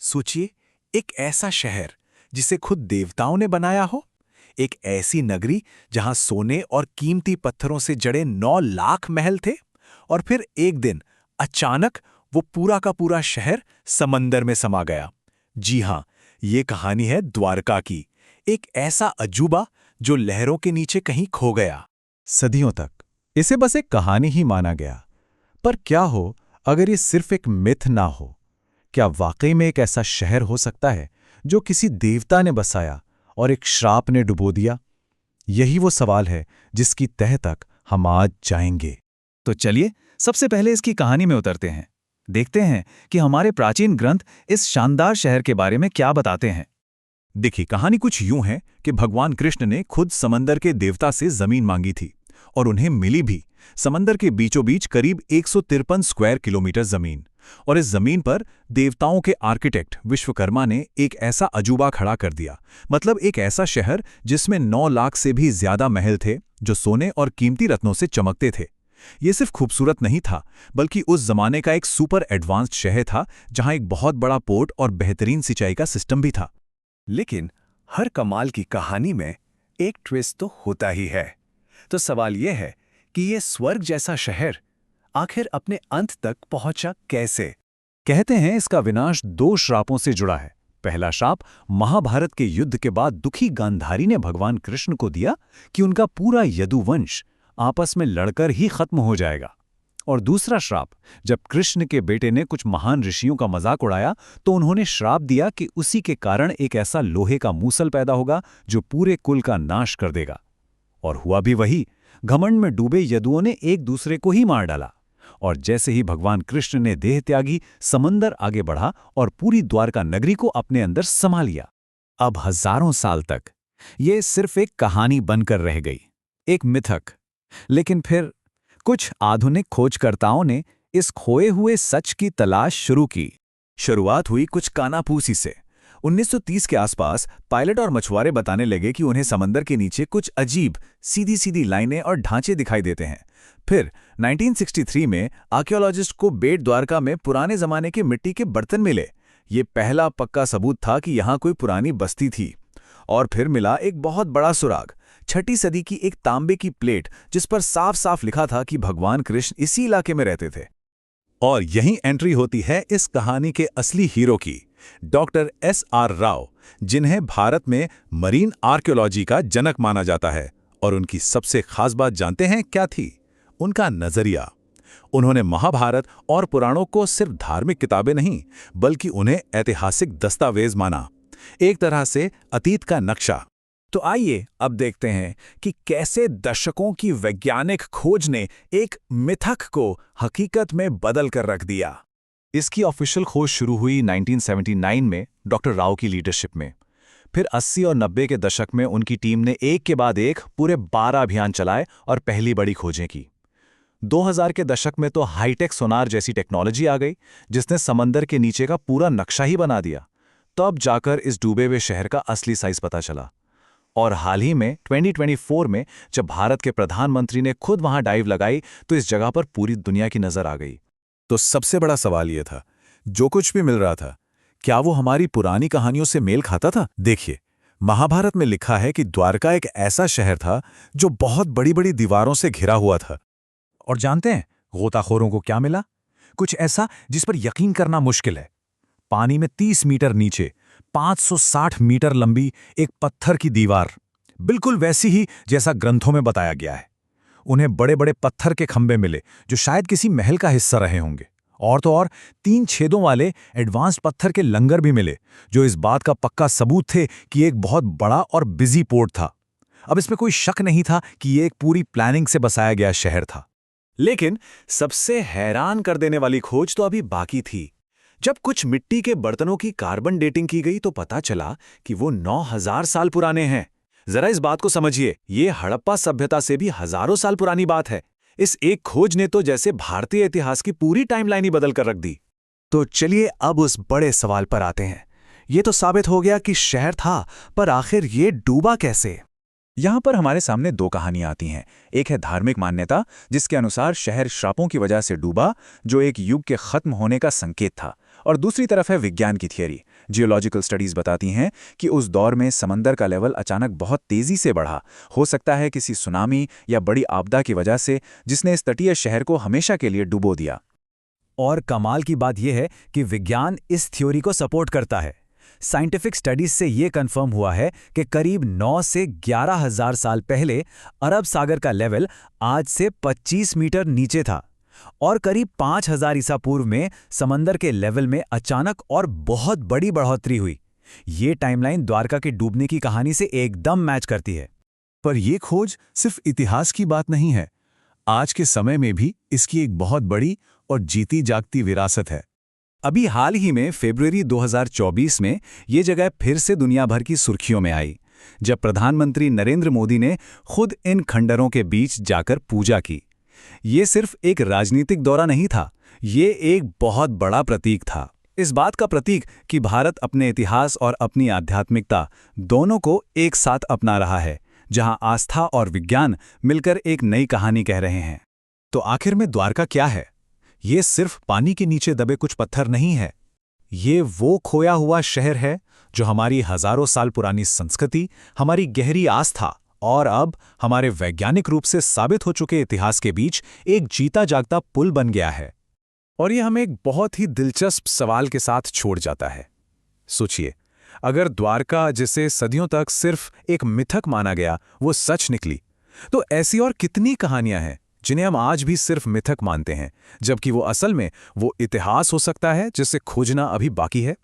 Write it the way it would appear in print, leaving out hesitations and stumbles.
सोचिए, एक ऐसा शहर जिसे खुद देवताओं ने बनाया हो, एक ऐसी नगरी जहां सोने और कीमती पत्थरों से जड़े 9 लाख महल थे, और फिर एक दिन अचानक वो पूरा का पूरा शहर समंदर में समा गया। जी हां, ये कहानी है द्वारका की, एक ऐसा अजूबा जो लहरों के नीचे कहीं खो गया। सदियों तक इसे बस एक कहानी ही माना गया। पर क्या हो अगर ये सिर्फ एक मिथ ना हो? क्या वाकई में एक ऐसा शहर हो सकता है जो किसी देवता ने बसाया और एक श्राप ने डुबो दिया? यही वो सवाल है जिसकी तह तक हम आज जाएंगे। तो चलिए सबसे पहले इसकी कहानी में उतरते हैं। देखते हैं कि हमारे प्राचीन ग्रंथ इस शानदार शहर के बारे में क्या बताते हैं। देखिए, कहानी कुछ यूं है कि भगवान कृष्ण ने खुद समंदर के देवता से जमीन मांगी थी, और उन्हें मिली भी। समंदर के बीचों बीच करीब 153 स्क्वायर किलोमीटर जमीन, और इस जमीन पर देवताओं के आर्किटेक्ट विश्वकर्मा ने एक ऐसा अजूबा खड़ा कर दिया। मतलब एक ऐसा शहर जिसमें 9 लाख से भी ज्यादा महल थे, जो सोने और कीमती रत्नों से चमकते थे। ये सिर्फ खूबसूरत नहीं था, बल्कि उस जमाने का एक सुपर एडवांस्ड शहर था, जहां एक बहुत बड़ा पोर्ट और बेहतरीन सिंचाई का सिस्टम भी था। लेकिन हर कमाल की कहानी में एक ट्विस्ट तो होता ही है। तो सवाल यह है कि यह स्वर्ग जैसा शहर आखिर अपने अंत तक पहुंचा कैसे? कहते हैं इसका विनाश 2 श्रापों से जुड़ा है। पहला श्राप महाभारत के युद्ध के बाद दुखी गांधारी ने भगवान कृष्ण को दिया कि उनका पूरा यदुवंश आपस में लड़कर ही खत्म हो जाएगा। और दूसरा श्राप जब कृष्ण के बेटे ने कुछ महान ऋषियों का मजाक उड़ाया, तो उन्होंने श्राप दिया कि उसी के कारण एक ऐसा लोहे का मूसल पैदा होगा जो पूरे कुल का नाश कर देगा। और हुआ भी वही। घमंड में डूबे यदुओं ने एक दूसरे को ही मार डाला, और जैसे ही भगवान कृष्ण ने देह त्यागी, समंदर आगे बढ़ा और पूरी द्वारका नगरी को अपने अंदर समा लिया। अब हजारों साल तक ये सिर्फ एक कहानी बनकर रह गई, एक मिथक। लेकिन फिर कुछ आधुनिक खोजकर्ताओं ने इस खोए हुए सच की तलाश शुरू की। शुरुआत हुई कुछ कानाफूसी से। 1930 के आसपास पायलट और मछुआरे बताने लगे कि उन्हें समंदर के नीचे कुछ अजीब सीधी सीधी लाइनें और ढांचे दिखाई देते हैं। फिर 1963 में आर्कियोलॉजिस्ट को बेट द्वारका में पुराने जमाने के मिट्टी के बर्तन मिले। ये पहला पक्का सबूत था कि यहाँ कोई पुरानी बस्ती थी। और फिर मिला एक बहुत बड़ा सुराग, 6ठी सदी की एक तांबे की प्लेट, जिस पर साफ साफ लिखा था कि भगवान कृष्ण इसी इलाके में रहते थे। और यहीं एंट्री होती है इस कहानी के असली हीरो की, डॉक्टर S.R. राव, जिन्हें भारत में मरीन आर्कियोलॉजी का जनक माना जाता है। और उनकी सबसे खास बात जानते हैं क्या थी? उनका नजरिया। उन्होंने महाभारत और पुराणों को सिर्फ धार्मिक किताबें नहीं, बल्कि उन्हें ऐतिहासिक दस्तावेज माना, एक तरह से अतीत का नक्शा। तो आइए अब देखते हैं कि कैसे दशकों की वैज्ञानिक खोज ने एक मिथक को हकीकत में बदल कर रख दिया। इसकी ऑफिशियल खोज शुरू हुई 1979 में डॉक्टर राव की लीडरशिप में। फिर 80 और 90 के दशक में उनकी टीम ने एक के बाद एक पूरे 12 अभियान चलाए और पहली बड़ी खोजें की। 2000 के दशक में तो हाईटेक सोनार जैसी टेक्नोलॉजी आ गई, जिसने समंदर के नीचे का पूरा नक्शा ही बना दिया। तब जाकर इस डूबे हुए शहर का असली साइज पता चला। और हाल ही में 2024 में जब भारत के प्रधानमंत्री ने खुद वहां डाइव लगाई, तो इस जगह पर पूरी दुनिया की नजर आ गई। तो सबसे बड़ा सवाल यह था, जो कुछ भी मिल रहा था, क्या वो हमारी पुरानी कहानियों से मेल खाता था? देखिए, महाभारत में लिखा है कि द्वारका एक ऐसा शहर था जो बहुत बड़ी बड़ी दीवारों से घिरा हुआ था। और जानते हैं गोताखोरों को क्या मिला? कुछ ऐसा जिस पर यकीन करना मुश्किल है। पानी में 30 मीटर नीचे 560 मीटर लंबी एक पत्थर की दीवार, बिल्कुल वैसी ही जैसा ग्रंथों में बताया गया है। उन्हें बड़े बड़े पत्थर के खंभे मिले जो शायद किसी महल का हिस्सा रहे होंगे। और तो और 3 छेदों वाले एडवांस्ड पत्थर के लंगर भी मिले, जो इस बात का पक्का सबूत थे कि एक बहुत बड़ा और बिजी पोर्ट था। अब इसमें कोई शक नहीं था कि ये एक पूरी प्लानिंग से बसाया गया शहर था। लेकिन सबसे हैरान कर देने वाली खोज तो अभी बाकी थी। जब कुछ मिट्टी के बर्तनों की कार्बन डेटिंग की गई, तो पता चला कि वो 9000 साल पुराने हैं। जरा इस बात को समझिए, ये हड़प्पा सभ्यता से भी हजारों साल पुरानी बात है। इस एक खोज ने तो जैसे भारतीय इतिहास की पूरी टाइमलाइन ही बदल कर रख दी। तो चलिए अब उस बड़े सवाल पर आते हैं। ये तो साबित हो गया कि शहर था, पर आखिर ये डूबा कैसे? यहाँ पर हमारे सामने 2 कहानियां आती हैं। एक है धार्मिक मान्यता, जिसके अनुसार शहर श्रापों की वजह से डूबा, जो एक युग के खत्म होने का संकेत था। और दूसरी तरफ है विज्ञान की थियरी। जियोलॉजिकल स्टडीज बताती हैं कि उस दौर में समंदर का लेवल अचानक बहुत तेजी से बढ़ा। हो सकता है किसी सुनामी या बड़ी आपदा की वजह से, जिसने इस तटीय शहर को हमेशा के लिए डुबो दिया। और कमाल की बात यह है कि विज्ञान इस थ्योरी को सपोर्ट करता है। साइंटिफिक स्टडीज से यह कंफर्म हुआ है कि करीब 9 से 11,000 साल पहले अरब सागर का लेवल आज से 25 मीटर नीचे था और करीब 5,000 ईसा पूर्व में समंदर के लेवल में अचानक और बहुत बड़ी बढ़ोतरी हुई। ये टाइमलाइन द्वारका के डूबने की कहानी से एकदम मैच करती है। पर यह खोज सिर्फ इतिहास की बात नहीं है। आज के समय में भी इसकी एक बहुत बड़ी और जीती जागती विरासत है। अभी हाल ही में फरवरी 2024 में ये जगह फिर से दुनिया भर की सुर्खियों में आई, जब प्रधानमंत्री नरेंद्र मोदी ने खुद इन खंडरों के बीच जाकर पूजा की। ये सिर्फ एक राजनीतिक दौरा नहीं था, ये एक बहुत बड़ा प्रतीक था। इस बात का प्रतीक कि भारत अपने इतिहास और अपनी आध्यात्मिकता दोनों को एक साथ अपना रहा है, जहां आस्था और विज्ञान मिलकर एक नई कहानी कह रहे हैं। तो आखिर में द्वारका क्या है? ये सिर्फ पानी के नीचे दबे कुछ पत्थर नहीं है। ये वो खोया हुआ शहर है जो हमारी हजारों साल पुरानी संस्कृति, हमारी गहरी आस्था और अब हमारे वैज्ञानिक रूप से साबित हो चुके इतिहास के बीच एक जीता जागता पुल बन गया है। और ये हमें एक बहुत ही दिलचस्प सवाल के साथ छोड़ जाता है। सोचिए, अगर द्वारका, जिसे सदियों तक सिर्फ एक मिथक माना गया, वो सच निकली, तो ऐसी और कितनी कहानियां हैं जिन्हें हम आज भी सिर्फ मिथक मानते हैं, जबकि वो असल में वो इतिहास हो सकता है जिसे खोजना अभी बाकी है।